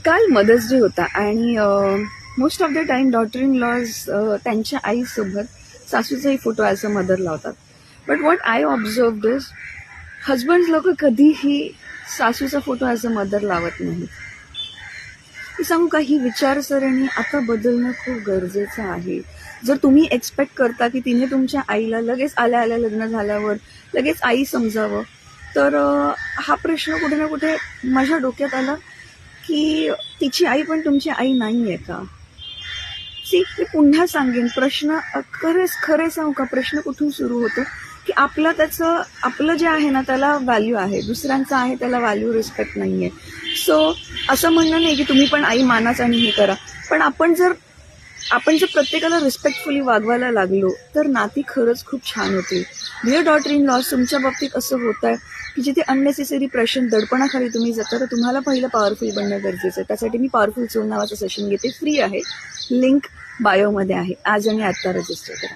काल mother's Day होता आणि most of the time daughter in laws त्यांच्या आईसोबत सासूचाही फोटो ॲज अ मदर लावतात. But what I observed is husbands लोक कधीही सासूचा फोटो ॲज अ मदर लावत नाहीत. मी सांगू का, ही विचारसरणी आता बदलणं खूप गरजेचं आहे. जर तुम्ही एक्सपेक्ट करता की तिने तुमच्या आईला लगेच आल्या आल्या लग्न झाल्यावर लगेच आई समजावं, तर हा प्रश्न कुठे ना कुठे माझ्या डोक्यात आला की तिची आई पण तुमची आई नाही आहे का? मी पुन्हा सांगेन, प्रश्न खरे सांगू का, प्रश्न कुठून सुरू होतो की आपलं जे आहे ना त्याला व्हॅल्यू आहे, दुसऱ्यांचं आहे त्याला व्हॅल्यू रिस्पेक्ट नाहीये. सो असं म्हणणं नाही की तुम्ही पण आई मानाच आणि हे करा, पण आपण जर प्रत्येकाला रिस्पेक्टफुली वागवायला लागलो तर नाती खरंच खूप छान होतील. डिअर डॉटर इन लॉज, तुमच्या बाबतीत असं होत आहे की जिथे अननेसेसरी प्रेशर दडपणाखाली तुम्ही जाता, तर तुम्हाला पहिलं पॉवरफुल बनणं गरजेचं आहे. त्यासाठी मी पॉवरफुल झोन नावाचं सेशन घेते, फ्री आहे, लिंक बायोमध्ये आहे. आज आणि आत्ता रजिस्टर करा.